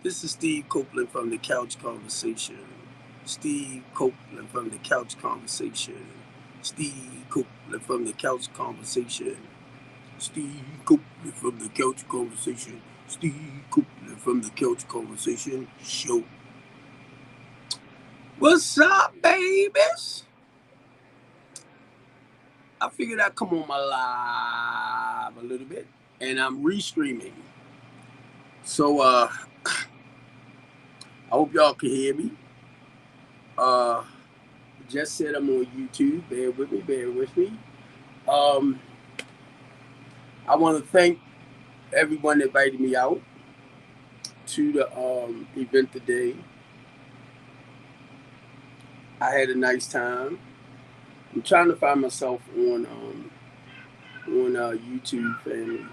This is Steve Copeland from the Couch Conversation. Steve Copeland from the Couch Conversation. Steve Copeland from the Couch Conversation. Steve Copeland from the Couch Conversation. Steve Copeland from the Couch Conversation Show. What's up, babies? I figured I'd come on my live a little bit, and I'm restreaming. So, I hope y'all can hear me. Just said I'm on YouTube. Bear with me. I want to thank everyone that invited me out to the event today. I had a nice time. I'm trying to find myself on YouTube, family,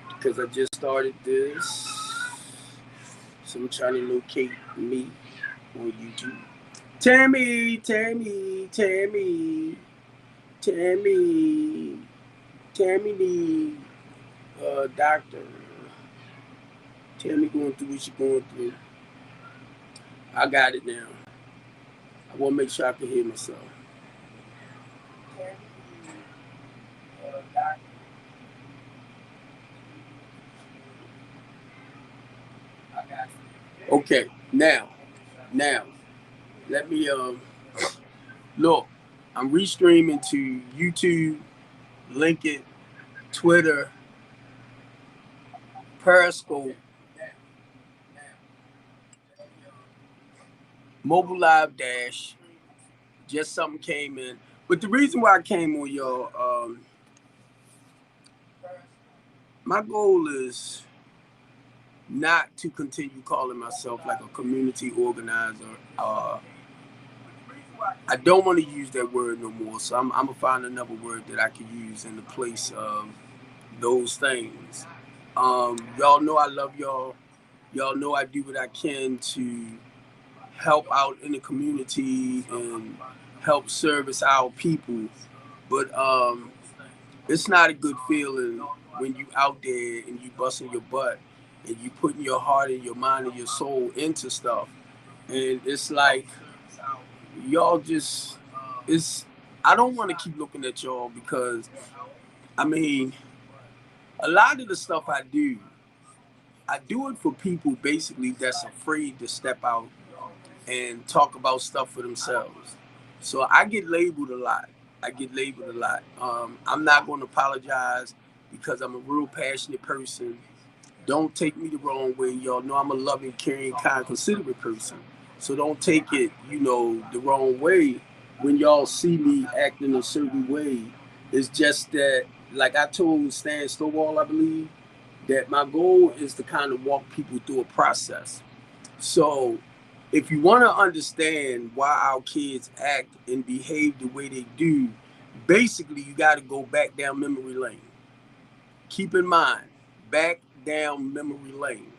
because I just started this, so I'm trying to locate me on YouTube. Tammy, doctor. Tammy going through what she going through. I got it now. I want to make sure I can hear myself. Okay, now, let me look. I'm restreaming to YouTube, LinkedIn, Twitter, Periscope, Mobile Live Dash. Just something came in, but the reason why I came on y'all, my goal is not to continue calling myself like a community organizer. I don't want to use that word no more, so I'm gonna find another word that I can use in the place of those things. Y'all know I love y'all. Y'all know I do what I can to help out in the community and help service our people. But it's not a good feeling when you out there and you busting your butt and you putting your heart and your mind and your soul into stuff. And it's like y'all just it's I don't want to keep looking at y'all because I mean a lot of the stuff I do it for people basically that's afraid to step out and talk about stuff for themselves. So I get labeled a lot. I'm not going to apologize because I'm a real passionate person. Don't take me the wrong way. Y'all know I'm a loving, caring, kind, considerate person. So don't take it, the wrong way when y'all see me acting a certain way. It's just that, like I told Stan Stowall, I believe, that my goal is to kind of walk people through a process. So if you want to understand why our kids act and behave the way they do, basically you got to go back down memory lane. Keep in mind, back down memory lane.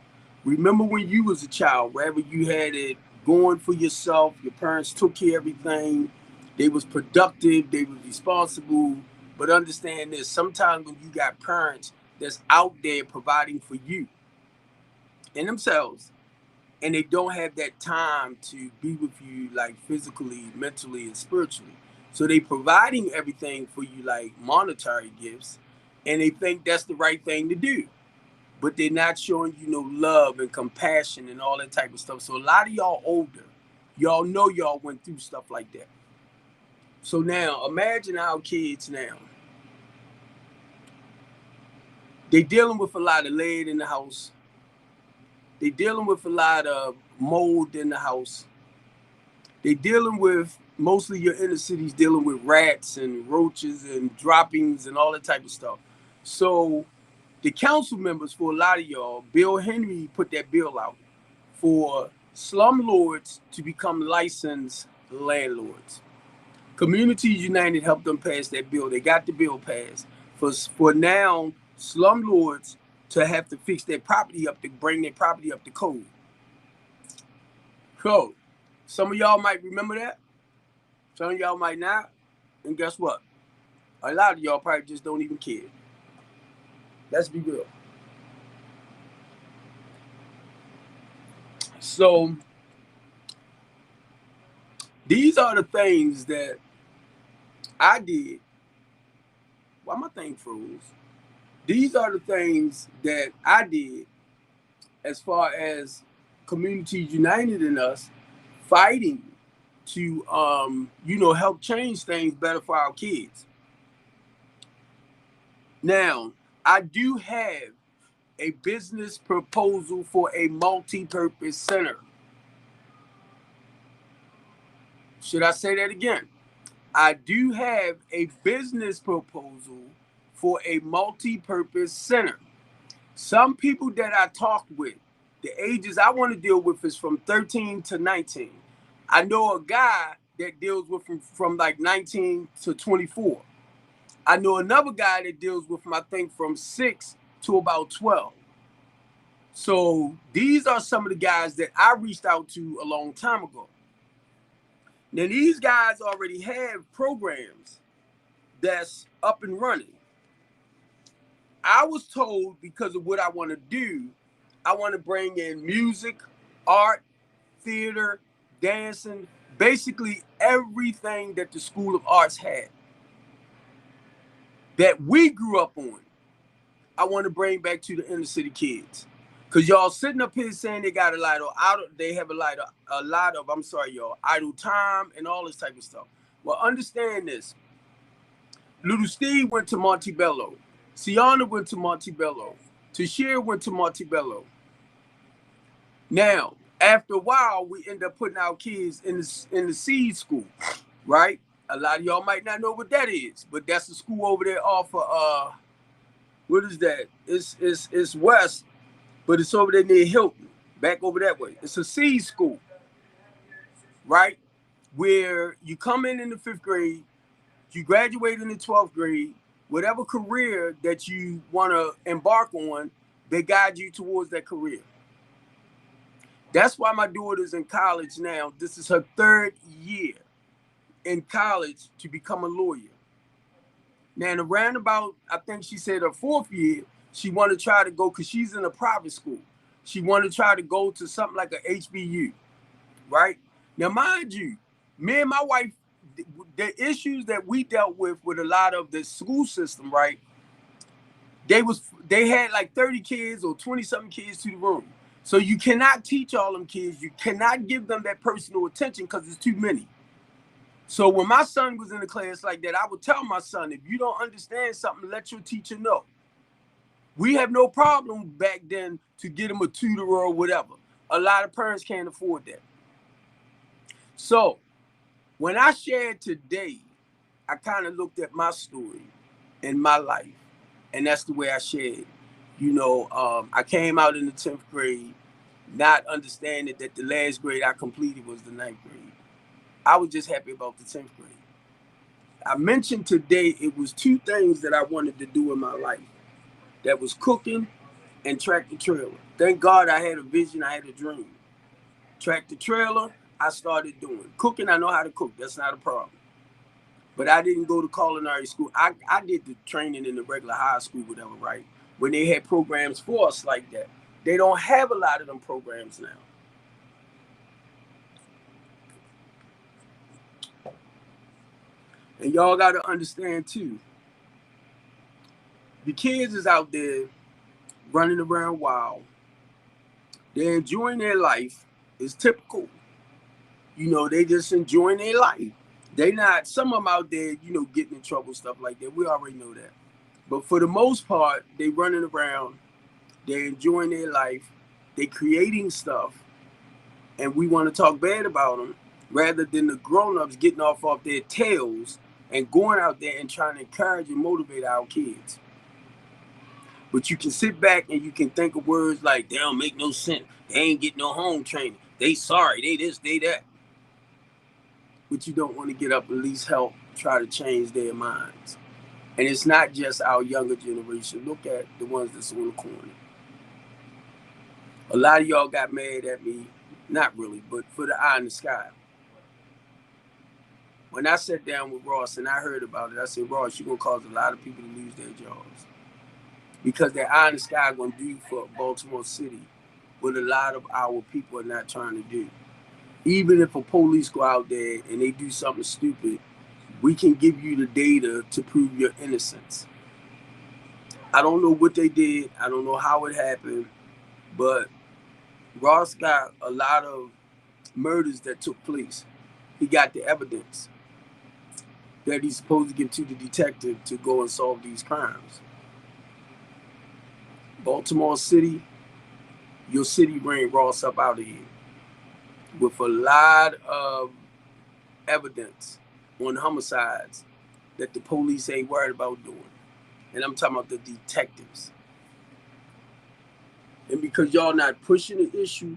Remember when you was a child, wherever you had it going for yourself, your parents took care of everything, they was productive, they was responsible. But understand this, sometimes when you got parents that's out there providing for you and themselves, and they don't have that time to be with you like physically, mentally, and spiritually. So they providing everything for you like monetary gifts, and they think that's the right thing to do. But they're not showing you no love and compassion and all that type of stuff. So a lot of y'all older, y'all know y'all went through stuff like that. So now imagine our kids now. They dealing with a lot of lead in the house. They dealing with a lot of mold in the house. They dealing with mostly your inner cities dealing with rats and roaches and droppings and all that type of stuff. So the council members for a lot of y'all, Bill Henry put that bill out for slumlords to become licensed landlords. Communities United helped them pass that bill. They got the bill passed. For now, slumlords to have to fix their property up to bring their property up to code. Code. Some of y'all might remember that. Some of y'all might not. And guess what? A lot of y'all probably just don't even care. Let's be real. So these are the things that I did. Why my thing froze? These are the things that I did as far as communities united in us fighting to help change things better for our kids. Now, I do have a business proposal for a multi-purpose center. Should I say that again? I do have a business proposal for a multi-purpose center. Some people that I talked with, the ages I want to deal with is from 13 to 19. I know a guy that deals with from like 19 to 24. I know another guy that deals with them, I think, from 6 to about 12. So these are some of the guys that I reached out to a long time ago. Now, these guys already have programs that's up and running. I was told, because of what I want to do, I want to bring in music, art, theater, dancing, basically everything that the School of Arts had that we grew up on. I want to bring back to the inner city kids. Cause y'all sitting up here saying they got a lot of idle time and all this type of stuff. Well, understand this. Little Steve went to Montebello. Sienna went to Montebello. Tashir went to Montebello. Now, after a while, we end up putting our kids in the seed school, right? A lot of y'all might not know what that is, but that's the school over there off of what is that? It's west, but it's over there near Hilton, back over that way. It's a seed school, right? Where you come in the 5th grade, you graduate in the 12th grade, whatever career that you want to embark on, they guide you towards that career. That's why my daughter's in college now. This is her 3rd year in college to become a lawyer. Now, in around about, I think she said her 4th year, she wanted to try to go, because she's in a private school. She wanted to try to go to something like a HBU, right? Now, mind you, me and my wife, the issues that we dealt with a lot of the school system, right? They had like 30 kids or 20-something kids to the room. So you cannot teach all them kids. You cannot give them that personal attention because it's too many. So when my son was in a class like that, I would tell my son, if you don't understand something, let your teacher know. We have no problem back then to get him a tutor or whatever. A lot of parents can't afford that. So when I shared today, I kind of looked at my story and my life, and that's the way I shared. I came out in the 10th grade, not understanding that the last grade I completed was the 9th grade. I was just happy about the 10th grade. I mentioned today it was 2 things that I wanted to do in my life. That was cooking and tractor trailer. Thank God I had a vision, I had a dream. Tractor trailer, I started doing. Cooking, I know how to cook. That's not a problem. But I didn't go to culinary school. I did the training in the regular high school, whatever, right? When they had programs for us like that. They don't have a lot of them programs now. And y'all got to understand too, the kids is out there running around wild. They're enjoying their life. It's typical. They just enjoying their life. They not, some of them out there, getting in trouble, stuff like that. We already know that. But for the most part, they running around. They're enjoying their life. They're creating stuff. And we want to talk bad about them rather than the grown-ups getting off their tails and going out there and trying to encourage and motivate our kids. But you can sit back and you can think of words like, they don't make no sense. They ain't getting no home training. They sorry. They this, they that. But you don't want to get up and at least help try to change their minds. And it's not just our younger generation. Look at the ones that's on the corner. A lot of y'all got mad at me. Not really, but for the eye in the sky. When I sat down with Ross and I heard about it, I said, Ross, you're going to cause a lot of people to lose their jobs. Because that eye in the sky going to do for Baltimore City but a lot of our people are not trying to do. Even if a police go out there and they do something stupid, we can give you the data to prove your innocence. I don't know what they did. I don't know how it happened, but Ross got a lot of murders that took place. He got the evidence that he's supposed to give to the detective to go and solve these crimes. Baltimore City, your city ran Ross up out of here with a lot of evidence on homicides that the police ain't worried about doing. And I'm talking about the detectives. And because y'all not pushing the issue,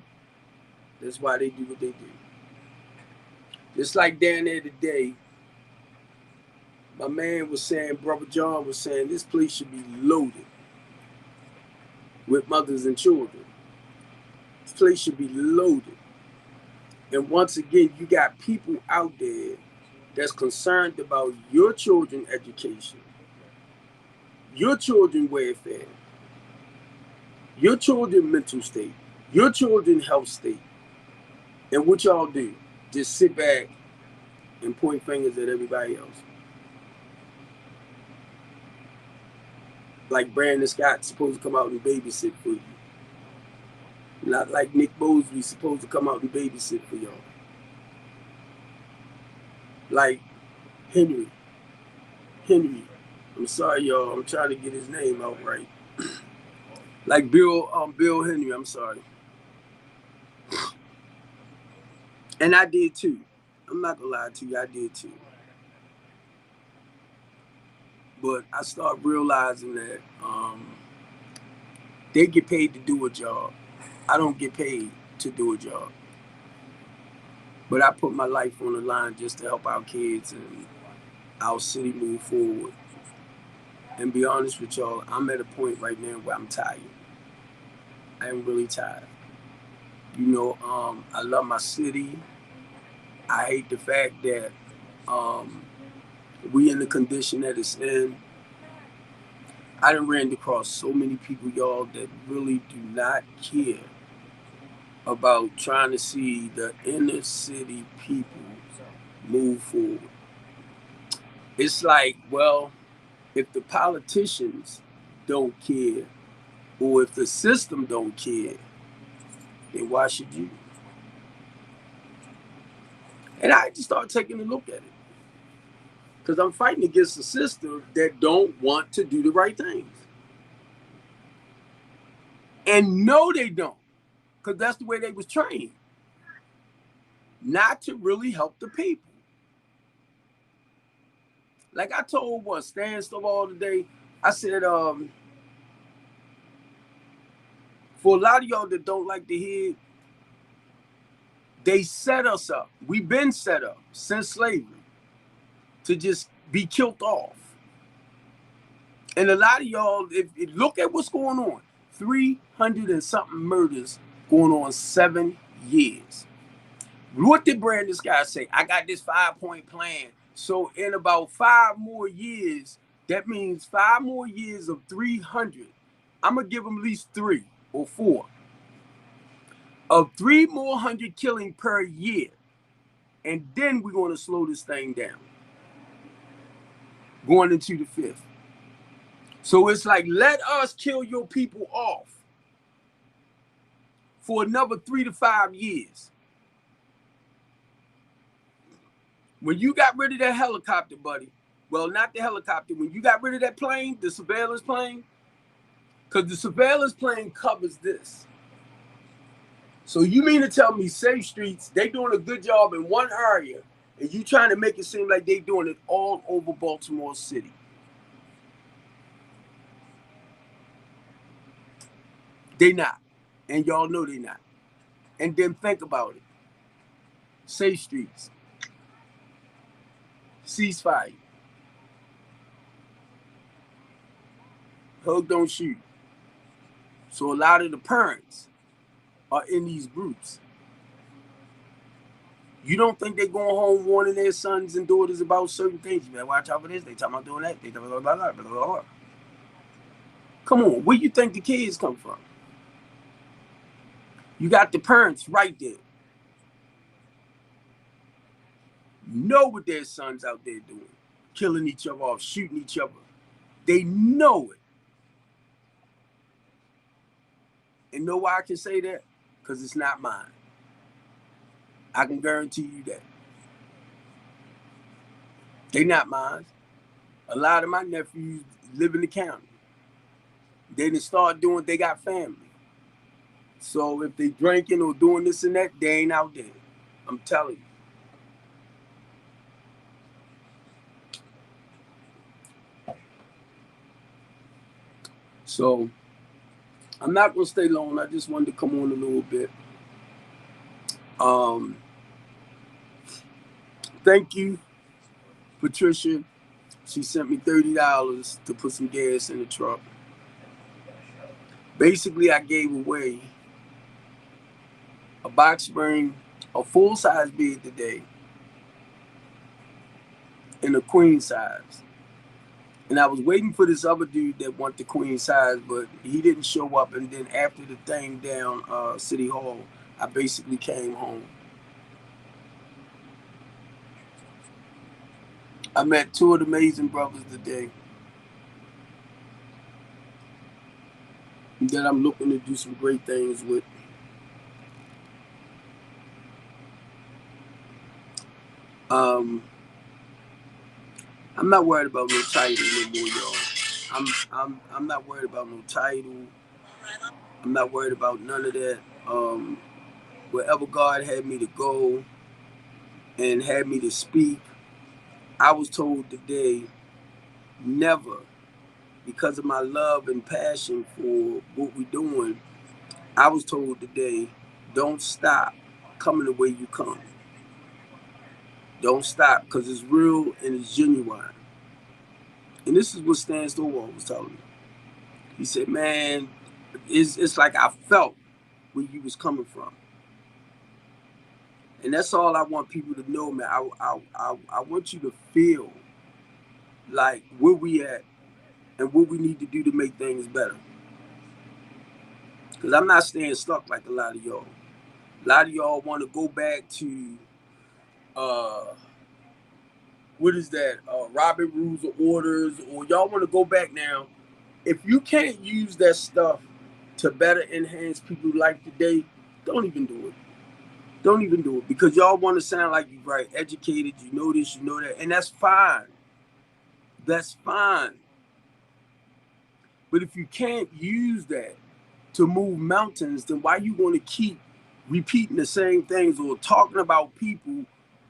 that's why they do what they do. Just like down there today, my man was saying, Brother John was saying, this place should be loaded with mothers and children. This place should be loaded. And once again, you got people out there that's concerned about your children's education, your children's welfare, your children's mental state, your children's health state. And what y'all do? Just sit back and point fingers at everybody else. Like Brandon Scott's supposed to come out and babysit for you. Not like Nick Bosley's supposed to come out and babysit for y'all. Like Henry. I'm sorry, y'all. I'm trying to get his name out right. Like Bill Henry. I'm sorry. And I did too. I'm not gonna lie to you. I did too. But I start realizing that they get paid to do a job. I don't get paid to do a job. But I put my life on the line just to help our kids and our city move forward. And be honest with y'all, I'm at a point right now where I'm tired. I am really tired. You know, I love my city. I hate the fact that we in the condition that it's in. I done ran across so many people, y'all, that really do not care about trying to see the inner city people move forward. It's like, well, if the politicians don't care, or if the system don't care, then why should you? And I just started taking a look at it. Because I'm fighting against a system that don't want to do the right things. And no, they don't. Because that's the way they was trained. Not to really help the people. Like I told Stan Stovall today, I said, for a lot of y'all that don't like to hear, they set us up. We've been set up since slavery to just be killed off. And a lot of y'all, if look at what's going on, 300 and something murders going on 7 years. What did Brandon Scott say? I got this 5-point plan. So in about 5 more years, that means 5 more years of 300. I'm going to give them at least 3 or 4. Of 3 more hundred killing per year. And then we're going to slow this thing down. Going into the 5th. So it's like, let us kill your people off for another 3 to 5 years. When you got rid of that helicopter, buddy, well, not the helicopter, when you got rid of that plane, the surveillance plane, because the surveillance plane covers this. So you mean to tell me Safe Streets, they doing a good job in one area, and you trying to make it seem like they doing it all over Baltimore City? They not. And y'all know they not. And then think about it. Safe Streets. Ceasefire. Hug, don't shoot. So a lot of the parents are in these groups. You don't think they're going home warning their sons and daughters about certain things? You better watch out for this. They talking about doing that. They talking about blah, blah, blah, blah. Come on, where you think the kids come from? You got the parents right there. Know what their sons out there doing. Killing each other off, shooting each other. They know it. And know why I can say that? Because it's not mine. I can guarantee you that. They not mine. A lot of my nephews live in the county. They didn't start doing, they got family. So if they drinking or doing this and that, they ain't out there. I'm telling you. So I'm not gonna stay long. I just wanted to come on a little bit. Thank you, Patricia. She sent me $30 to put some gas in the truck. Basically, I gave away a box spring, a full-size bed today, and a queen size. And I was waiting for this other dude that wanted the queen size, but he didn't show up. And then after the thing down City Hall, I basically came home. I met two of the amazing brothers today that I'm looking to do some great things with. I'm not worried about no title no more, y'all. I'm not worried about no title. I'm not worried about none of that. Wherever God had me to go and had me to speak, I was told today, never, because of my love and passion for what we're doing, I was told today, don't stop coming the way you come. Don't stop, because it's real and it's genuine. And this is what Stan Stowall was telling me. He said, man, it's like I felt where you was coming from. And that's all I want people to know, man. I want you to feel like where we at and what we need to do to make things better. Because I'm not staying stuck like a lot of y'all. A lot of y'all want to go back to, what is that, Robert Rules of Orders, or y'all want to go back now. If you can't use that stuff to better enhance people's life today, don't even do it. Don't even do it, because y'all want to sound like you're right, educated, you know this, you know that, and that's fine. That's fine. But if you can't use that to move mountains, then why you want to keep repeating the same things or talking about people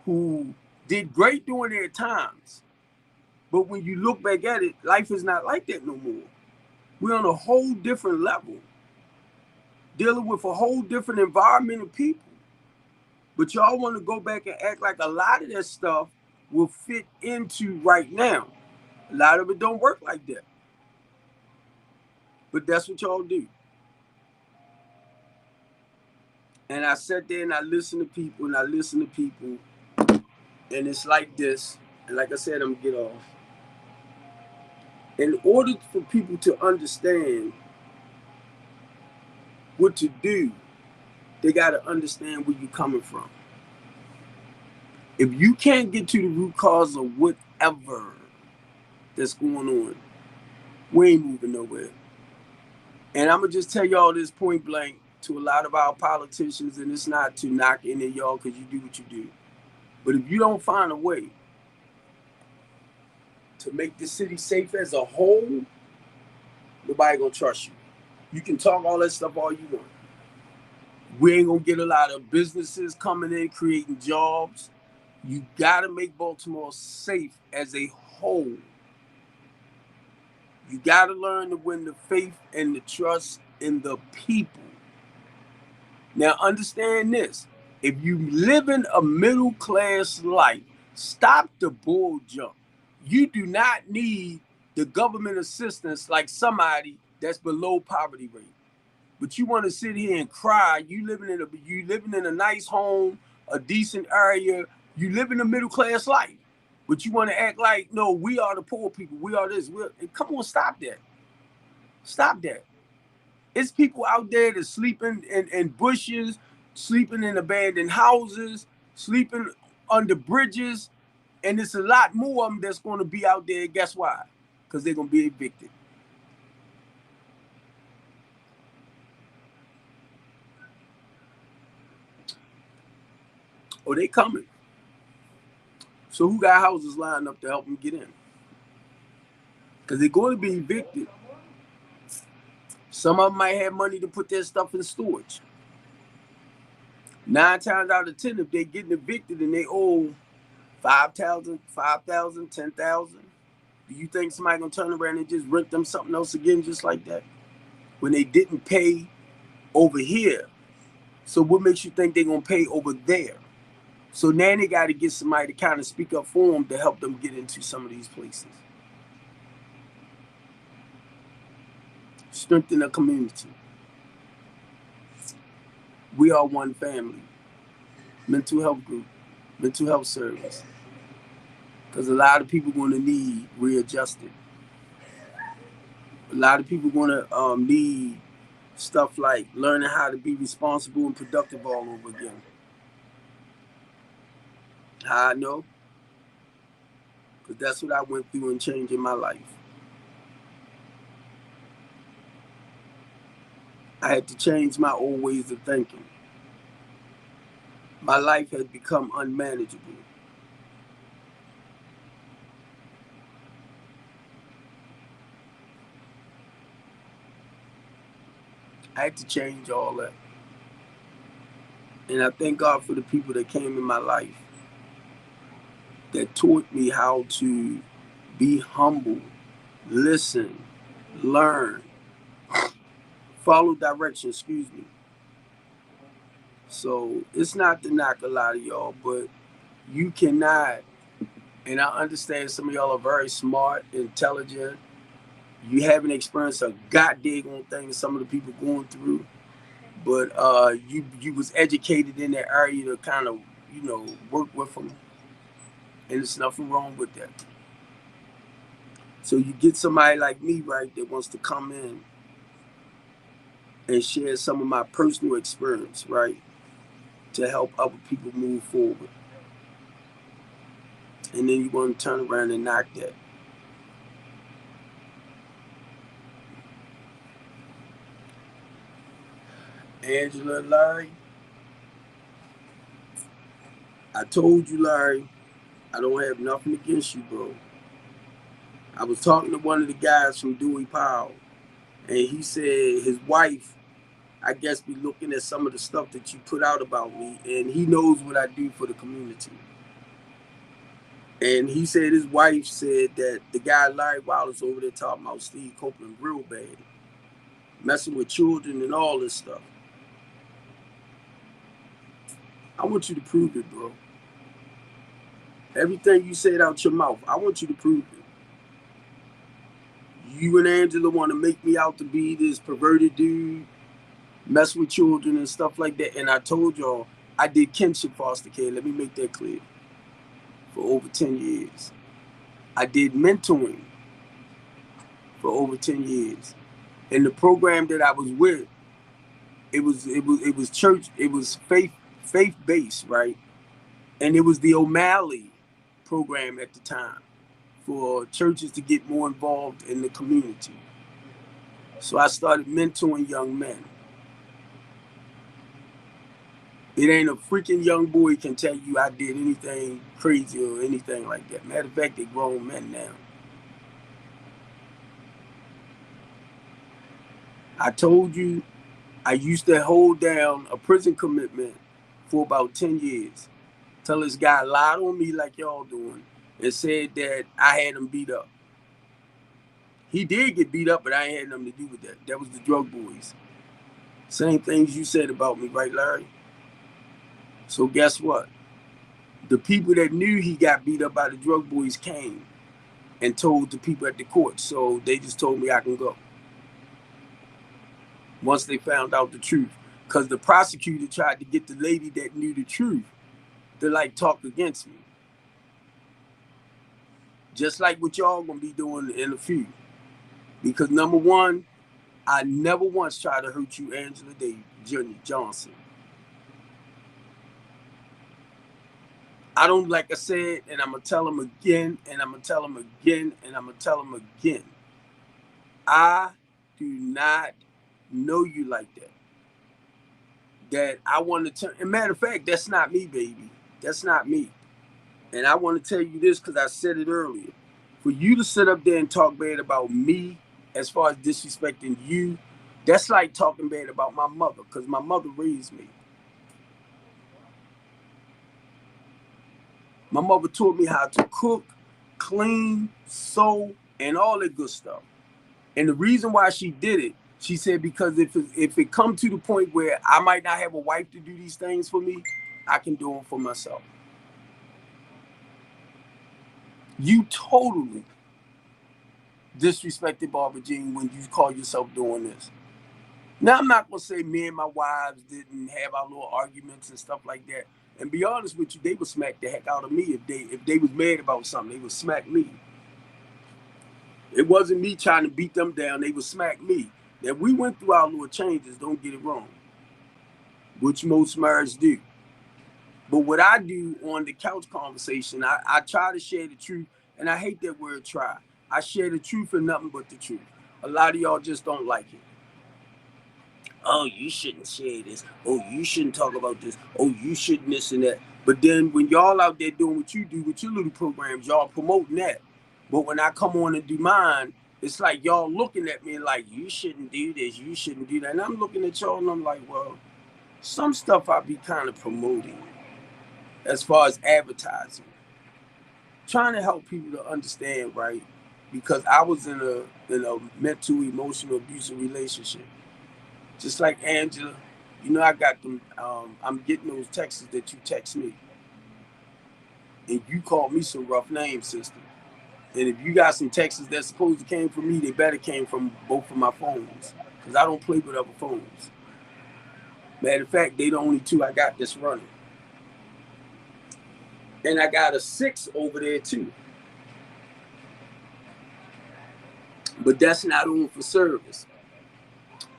who did great during their times? But when you look back at it, life is not like that no more. We're on a whole different level, dealing with a whole different environment of people. But y'all want to go back and act like a lot of that stuff will fit into right now. A lot of it don't work like that. But that's what y'all do. And I sat there and I listened to people and I listened to people. And it's like this. And like I said, I'm going to get off. In order for people to understand what to do, they got to understand where you're coming from. If you can't get to the root cause of whatever that's going on, we ain't moving nowhere. And I'm going to just tell y'all this point blank to a lot of our politicians, and it's not to knock any of y'all because you do what you do. But if you don't find a way to make the city safe as a whole, nobody going to trust you. You can talk all that stuff all you want. We ain't going to get a lot of businesses coming in, creating jobs. You got to make Baltimore safe as a whole. You got to learn to win the faith and the trust in the people. Now, understand this. If you live in a middle class life, stop the bull jump. You do not need the government assistance like somebody that's below poverty rate. But you want to sit here and cry. You living in a nice home, a decent area. You live in a middle class life. But you want to act like, no, we are the poor people. We are this. Come on, stop that. Stop that. It's people out there that sleeping in bushes, sleeping in abandoned houses, sleeping under bridges, and it's a lot more of them that's going to be out there. Guess why? Because they're going to be evicted. Or they coming. So who got houses lined up to help them get in? Because they're going to be evicted. Some of them might have money to put their stuff in storage. 9 times out of 10, if they're getting evicted and they owe 5,000, 5,000, 10,000, do you think somebody gonna turn around and just rent them something else again just like that? When they didn't pay over here. So what makes you think they're gonna pay over there? So now they gotta get somebody to kind of speak up for them to help them get into some of these places. Strengthen the community. We are one family. Mental health group, mental health service. Because a lot of people going to need readjusted. A lot of people going to need stuff like learning how to be responsible and productive all over again. How I know? Because that's what I went through in changing my life. I had to change my old ways of thinking. My life had become unmanageable. I had to change all that. And I thank God for the people that came in my life that taught me how to be humble, listen, learn, follow direction, excuse me. So it's not to knock a lot of y'all, but you cannot, and I understand some of y'all are very smart, intelligent. You haven't experienced a goddamn thing some of the people going through, but you was educated in that area to kind of, work with them, and there's nothing wrong with that. So you get somebody like me, right, that wants to come in and share some of my personal experience, right, to help other people move forward. And then you want to turn around and knock that. Angela, Larry, I told you, Larry, I don't have nothing against you, bro. I was talking to one of the guys from Dewey Powell, and he said his wife, I guess, be looking at some of the stuff that you put out about me, and he knows what I do for the community. And he said his wife said that the guy Larry Wallace over there talking about Steve Copeland real bad, messing with children and all this stuff. I want you to prove it, bro. Everything you said out your mouth, I want you to prove it. You and Angela want to make me out to be this perverted dude, mess with children and stuff like that. And I told y'all I did kinship foster care. Let me make that clear. For over 10 years. I did mentoring for over 10 years. And the program that I was with, it was church, it was faith based, right? And it was the O'Malley program at the time for churches to get more involved in the community. So I started mentoring young men. It ain't a freaking young boy can tell you I did anything crazy or anything like that. Matter of fact, they're grown men now. I told you I used to hold down a prison commitment for about 10 years. Till this guy lied on me like y'all doing and said that I had him beat up. He did get beat up, but I ain't had nothing to do with that. That was the drug boys. Same things you said about me, right, Larry? So guess what? The people that knew he got beat up by the drug boys came and told the people at the court. So they just told me I can go. Once they found out the truth. Because the prosecutor tried to get the lady that knew the truth to like talk against me. Just like what y'all gonna be doing in a few. Because number one, I never once tried to hurt you, Angela Johnson. I don't, like I said, and I'm going to tell them again, and I'm going to tell them again, and I'm going to tell them again. I do not know you like that. That I want to turn, and matter of fact, that's not me, baby. That's not me. And I want to tell you this because I said it earlier. For you to sit up there and talk bad about me, as far as disrespecting you, that's like talking bad about my mother, because my mother raised me. My mother taught me how to cook, clean, sew, and all that good stuff. And the reason why she did it, she said, because if it come to the point where I might not have a wife to do these things for me, I can do them for myself. You totally disrespected Barbara Jean when you call yourself doing this. Now, I'm not going to say me and my wives didn't have our little arguments and stuff like that. And be honest with you, they would smack the heck out of me if they was mad about something. They would smack me. It wasn't me trying to beat them down. They would smack me. That we went through our little changes, don't get it wrong, which most marriages do. But what I do on the couch conversation, I try to share the truth, and I hate that word try. I share the truth and nothing but the truth. A lot of y'all just don't like it. Oh, you shouldn't share this. Oh, you shouldn't talk about this. Oh, you shouldn't this and that. But then when y'all out there doing what you do with your little programs, y'all promoting that. But when I come on and do mine, it's like y'all looking at me like, you shouldn't do this, you shouldn't do that. And I'm looking at y'all and I'm like, well, some stuff I be kind of promoting as far as advertising. Trying to help people to understand, right? Because I was in a mental, emotional, abusive relationship. Just like Angela, you know, I got them. I'm getting those texts that you text me, and you called me some rough names, sister. And if you got some texts that supposed to came from me, they better came from both of my phones, because I don't play with other phones. Matter of fact, they the only two I got that's running, and I got a 6 over there too. But that's not on for service.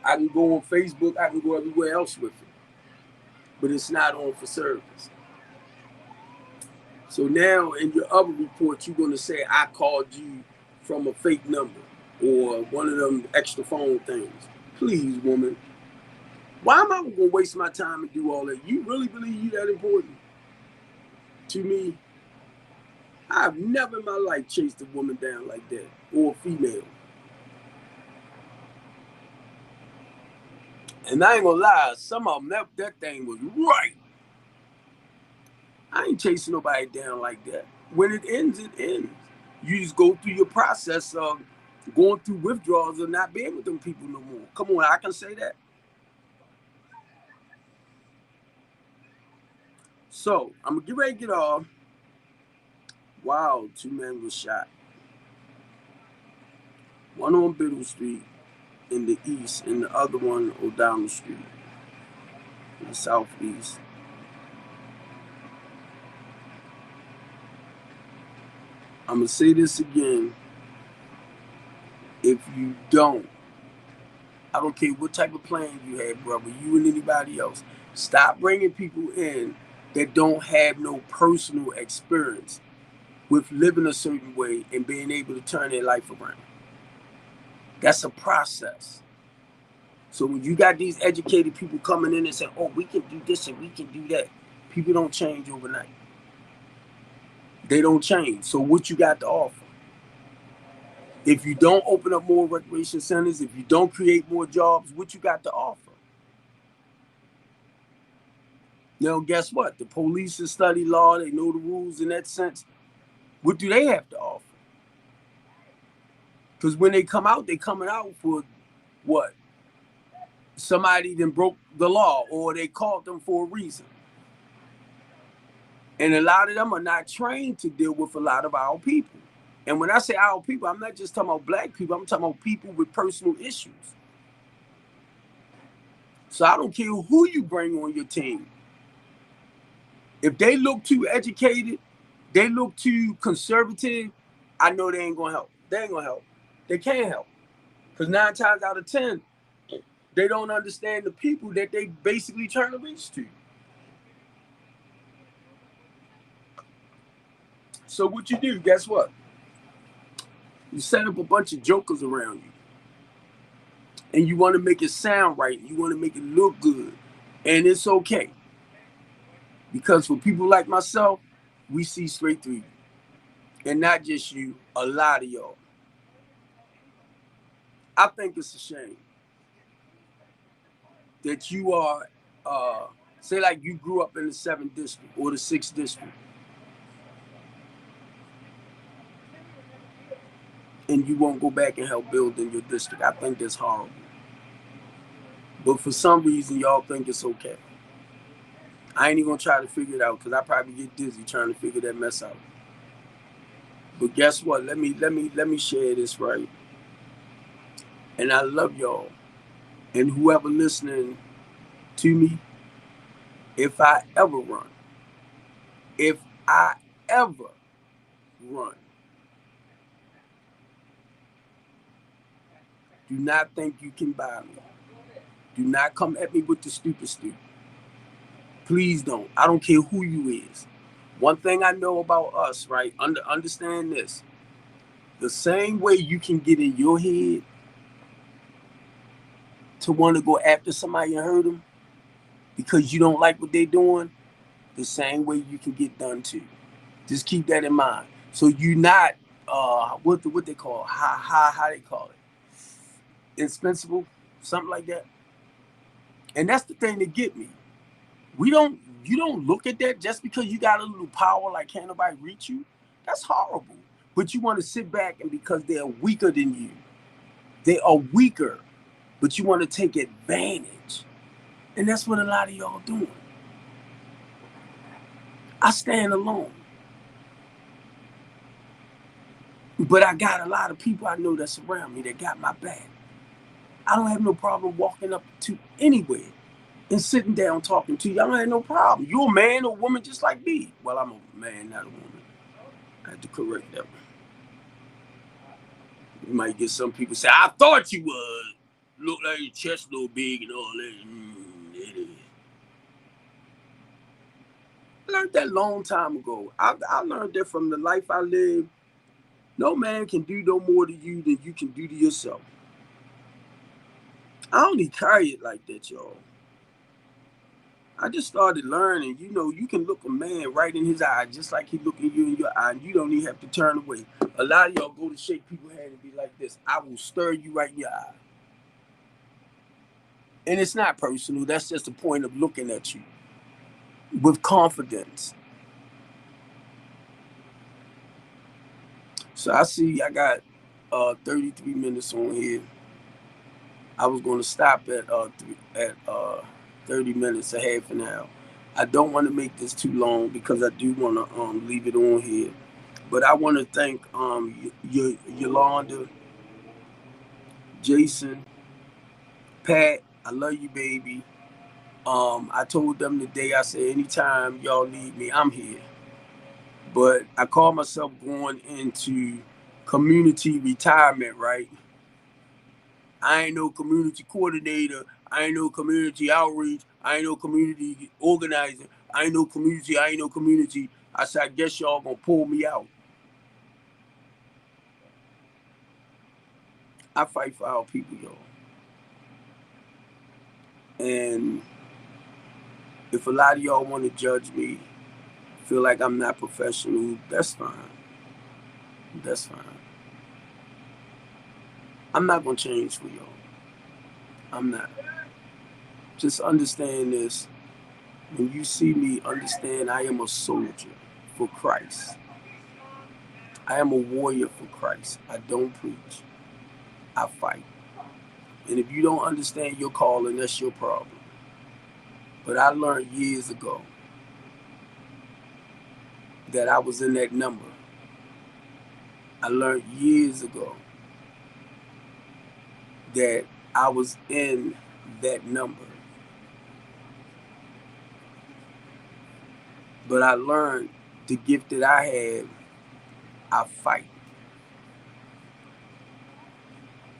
I can go on Facebook, I can go everywhere else with it, but it's not on for service. So now in your other report, you're going to say I called you from a fake number or one of them extra phone things. Please, woman, why am I going to waste my time and do all that? You really believe you that important to me? I've never in my life chased a woman down like that, or a female. And I ain't gonna lie, some of them, that thing was right. I ain't chasing nobody down like that. When it ends, it ends. You just go through your process of going through withdrawals of not being with them people no more. Come on, I can say that. So, I'm gonna get ready to get off. Wow, 2 men were shot. One on Biddle Street in the east, and the other one O'Donnell Street in the southeast. I'm gonna say this again. If you don't, I don't care what type of plan you have, brother, you and anybody else, stop bringing people in that don't have no personal experience with living a certain way and being able to turn their life around. That's a process. So when you got these educated people coming in and saying, oh, we can do this and we can do that, people don't change overnight. They don't change. So what you got to offer? If you don't open up more recreation centers, if you don't create more jobs, what you got to offer? Now, guess what? The police have studied law. They know the rules in that sense. What do they have to offer? Because when they come out, they coming out for what? Somebody then broke the law, or they caught them for a reason. And a lot of them are not trained to deal with a lot of our people. And when I say our people, I'm not just talking about black people. I'm talking about people with personal issues. So I don't care who you bring on your team. If they look too educated, they look too conservative, I know they ain't going to help. They ain't going to help. They can't help. Because 9 times out of 10, They don't understand the people that they basically trying to reach to. So what you do, guess what? You set up a bunch of jokers around you. And you want to make it sound right. You want to make it look good. And it's okay. Because for people like myself, we see straight through you. And not just you, a lot of y'all. I think it's a shame that you are, say like you grew up in the 7th district or the 6th district. And you won't go back and help build in your district. I think that's horrible. But for some reason, y'all think it's okay. I ain't even gonna try to figure it out because I probably get dizzy trying to figure that mess out. But guess what? Let me share this right. And I love y'all. And whoever listening to me, if I ever run, do not think you can buy me. Do not come at me with the stupid. Please don't. I don't care who you is. One thing I know about us, right? Understand this. The same way you can get in your head to want to go after somebody and hurt them because you don't like what they're doing, the same way you can get done too. Just keep that in mind. So you're not what they call how they call it, indispensable, something like that. And that's the thing that get me. You don't look at that just because you got a little power like can't nobody reach you. That's horrible. But you want to sit back and because they're weaker than you, they are weaker, but you want to take advantage. And that's what a lot of y'all doing. I stand alone. But I got a lot of people I know that's around me that got my back. I don't have no problem walking up to anywhere and sitting down talking to you. I don't have no problem. You're a man or woman just like me. Well, I'm a man, not a woman. I had to correct that one. You might get some people say, I thought you was. Look like your chest a little big and all that. It is. I learned that a long time ago. I learned that from the life I lived. No man can do no more to you than you can do to yourself. I don't even carry it like that, y'all. I just started learning, you can look a man right in his eye, just like he looking you in your eye, and you don't even have to turn away. A lot of y'all go to shake people's hand and be like this. I will stir you right in your eye. And it's not personal. That's just the point of looking at you with confidence. So I see I got 33 minutes on here. I was going to stop at 30 minutes, a half an hour. I don't want to make this too long because I do want to leave it on here. But I want to thank Yolanda, Jason, Pat. I love you, baby. I told them today, I said, anytime y'all need me, I'm here. But I call myself going into community retirement, right? I ain't no community coordinator. I ain't no community outreach. I ain't no community organizer. I ain't no community. I said, I guess y'all gonna pull me out. I fight for our people, y'all. And if a lot of y'all want to judge me, feel like I'm not professional, that's fine. That's fine. I'm not gonna change for y'all. I'm not. Just understand this. When you see me, understand I am a soldier for Christ. I am a warrior for Christ. I don't preach. I fight. And if you don't understand your calling, that's your problem. But I learned years ago that I was in that number. I learned years ago that I was in that number. But I learned the gift that I have, I fight.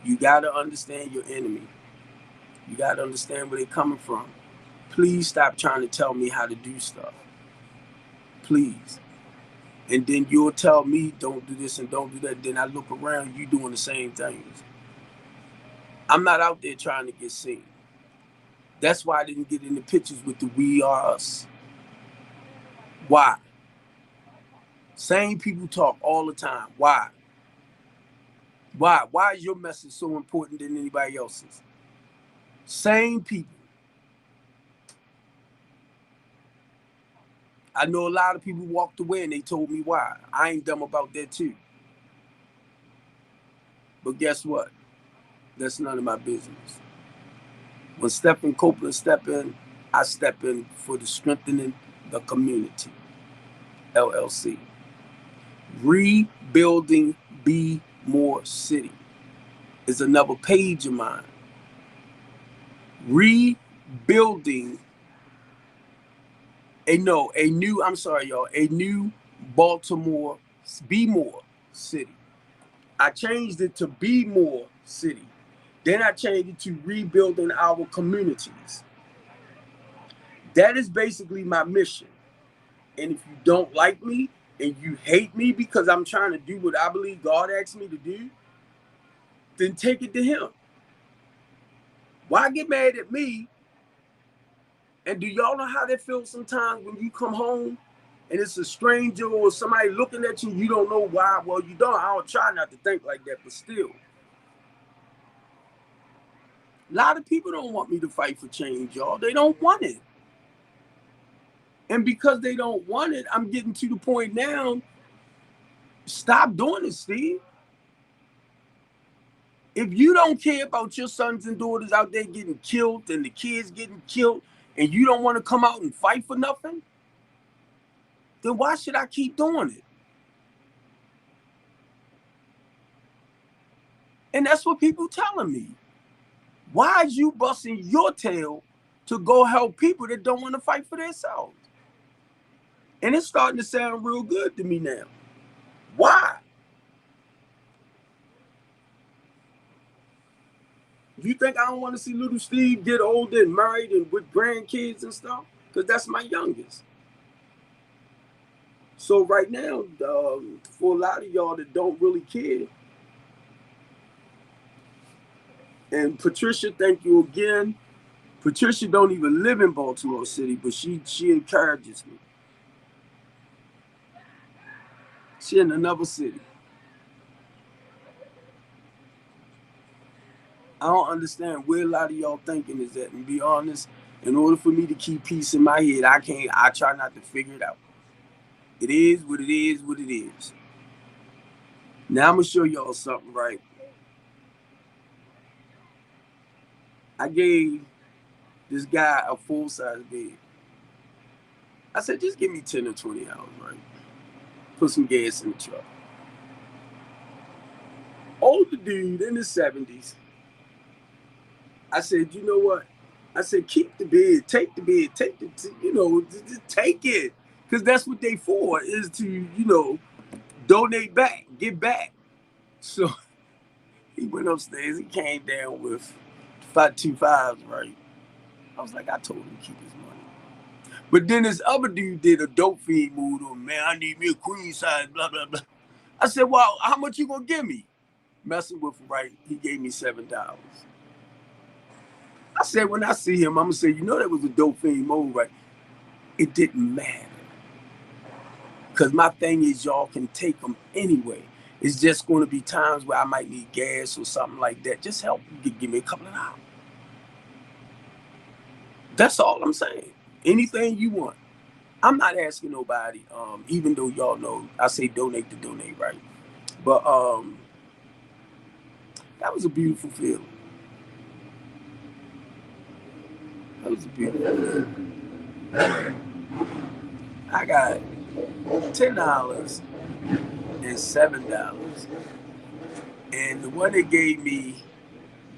You got to understand your enemy. You got to understand where they're coming from. Please stop trying to tell me how to do stuff. Please. And then you'll tell me don't do this and don't do that. Then I look around, you doing the same things. I'm not out there trying to get seen. That's why I didn't get in the pictures with the We Are Us. Why? Same people talk all the time. Why? Why? Why is your message so important than anybody else's? Same people. I know a lot of people walked away and they told me why. I ain't dumb about that too. But guess what? That's none of my business. When Stephen Copeland step in, I step in for the Strengthening the Community, LLC. Rebuilding Be More City is another page of mine. Rebuilding a new Baltimore Be More City. I changed it to Be More City. Then I changed it to Rebuilding Our Communities. That is basically my mission. And if you don't like me and you hate me because I'm trying to do what I believe God asked me to do, then take it to him. Why get mad at me? And do y'all know how that feels sometimes when you come home and it's a stranger or somebody looking at you, you don't know why? Well, you don't. I don't try not to think like that, but still. A lot of people don't want me to fight for change, y'all. They don't want it. And because they don't want it, I'm getting to the point now, stop doing it, Steve. If you don't care about your sons and daughters out there getting killed and the kids getting killed and you don't want to come out and fight for nothing, then why should I keep doing it? And that's what people telling me. Why is you busting your tail to go help people that don't want to fight for themselves? And it's starting to sound real good to me now. Why? You think I don't want to see little Steve get older and married and with grandkids and stuff? Because that's my youngest. So right now, for a lot of y'all that don't really care, and Patricia, thank you again. Patricia don't even live in Baltimore City, but she encourages me. She in another city. I don't understand where a lot of y'all thinking is at. And be honest, in order for me to keep peace in my head, I try not to figure it out. It is what it is, what it is. Now I'm gonna show y'all something, right? I gave this guy a full-size bed. I said, just give me 10 or 20 hours, right? Put some gas in the truck. Older dude in his 70s. I said, you know what? I said, keep the bed, take the bed, take it. Because that's what they for, is to, donate back, give back. So he went upstairs, he came down with 525s, right? I was like, I told him to keep his money. But then this other dude did a dope fiend move on, man, I need me a queen size, blah, blah, blah. I said, well, how much you gonna give me? Messing with him, right? He gave me $7. I said, when I see him, I'm gonna say, that was a dope fiend move, right? It didn't matter. Because my thing is, y'all can take them anyway. It's just going to be times where I might need gas or something like that. Just help, give me a couple of hours. That's all I'm saying. Anything you want. I'm not asking nobody, even though y'all know I say donate to donate, right? But that was a beautiful feeling. That was a beautiful feeling. I got $10 and $7. And the one that gave me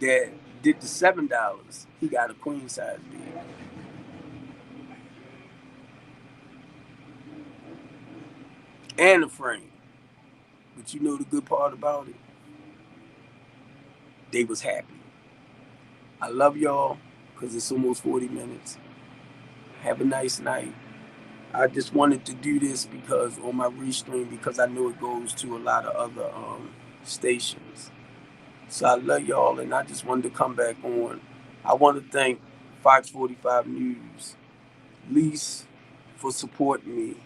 that did the $7, he got a queen size bed. And a frame. But you know the good part about it? They was happy. I love y'all because it's almost 40 minutes. Have a nice night. I just wanted to do this because on my restream, because I know it goes to a lot of other stations. So I love y'all, and I just wanted to come back on. I want to thank Fox 45 News, Lise, for supporting me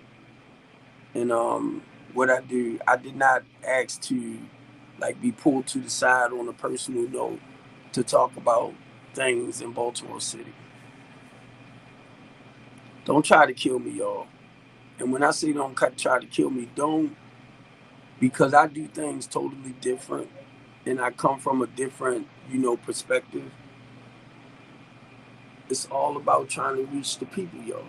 and what I do. I did not ask to like be pulled to the side on a personal note to talk about things in Baltimore City. Don't try to kill me, y'all. And when I say don't try to kill me, don't, because I do things totally different and I come from a different, perspective. It's all about trying to reach the people, y'all.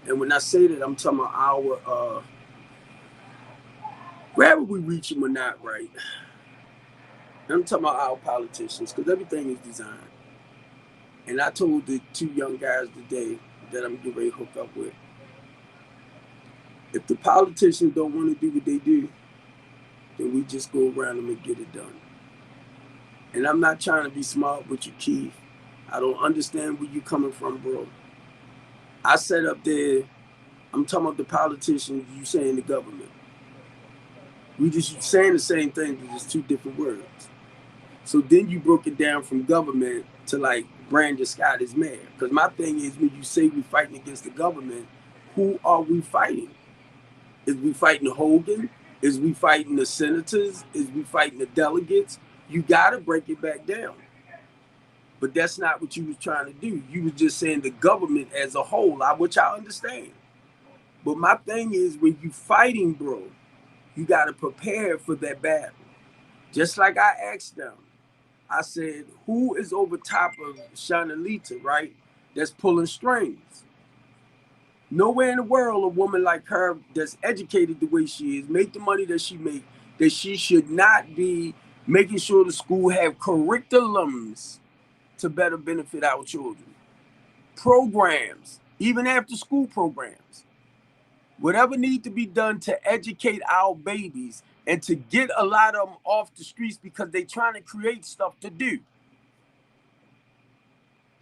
And when I say that, I'm talking about our, wherever we reach them or not, right? I'm talking about our politicians, because everything is designed. And I told the two young guys today that I'm getting ready to hook up with, if the politicians don't want to do what they do, then we just go around them and get it done. And I'm not trying to be smart with you, Keith. I don't understand where you're coming from, bro. I sat up there, I'm talking about the politicians, you saying the government. We just saying the same thing, but just two different words. So then you broke it down from government to like Brandon Scott is mayor. Because my thing is, when you say we're fighting against the government, who are we fighting? Is we fighting Hogan? Is we fighting the senators? Is we fighting the delegates? You got to break it back down. But that's not what you was trying to do. You was just saying the government as a whole, which I understand. But my thing is, when you fighting, bro, you got to prepare for that battle. Just like I asked them, I said, who is over top of Shanalita, right? That's pulling strings. Nowhere in the world a woman like her that's educated the way she is, make the money that she make, that she should not be making sure the school have curriculums to better benefit our children. Programs, even after school programs. Whatever need to be done to educate our babies and to get a lot of them off the streets because they're trying to create stuff to do.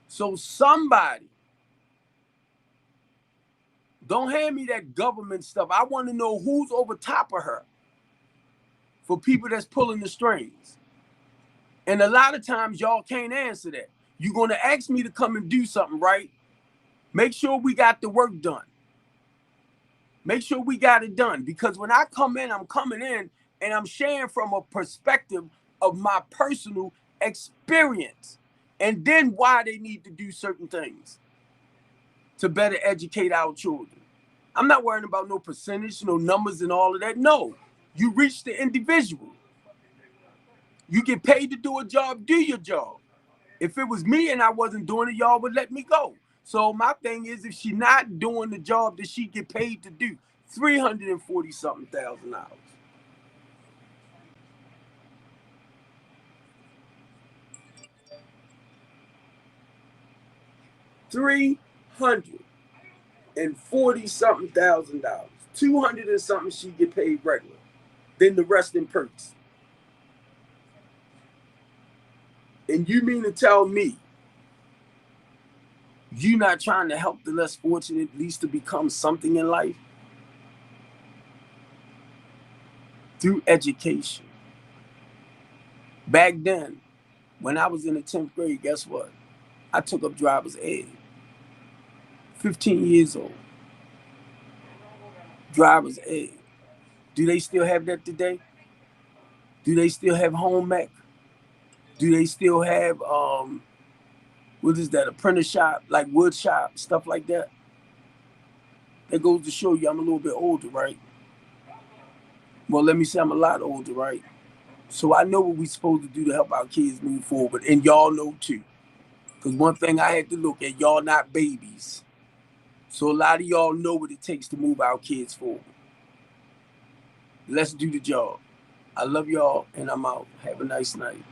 So somebody, don't hand me that government stuff. I want to know who's over top of her for people that's pulling the strings. And a lot of times y'all can't answer that. You're going to ask me to come and do something, right? Make sure we got the work done. Make sure we got it done. Because when I come in, I'm coming in and I'm sharing from a perspective of my personal experience. And then why they need to do certain things to better educate our children. I'm not worrying about no percentage, no numbers and all of that. No, you reach the individual. You get paid to do a job, do your job. If it was me and I wasn't doing it, y'all would let me go. So my thing is, if she's not doing the job that she get paid to do, $340-something thousand. $340-something thousand. 200 and something she get paid regular. Then the rest in perks. And you mean to tell me you not trying to help the less fortunate at least to become something in life? Through education. Back then, when I was in the 10th grade, guess what? I took up driver's ed. 15 years old. Driver's ed. Do they still have that today? Do they still have home ec? Do they still have what is that, apprentice shop, like wood shop, stuff like that? That goes to show you I'm a little bit older, right? Well, let me say I'm a lot older, right? So I know what we're supposed to do to help our kids move forward. And y'all know too. Because one thing I had to look at, y'all not babies. So a lot of y'all know what it takes to move our kids forward. Let's do the job. I love y'all and I'm out. Have a nice night.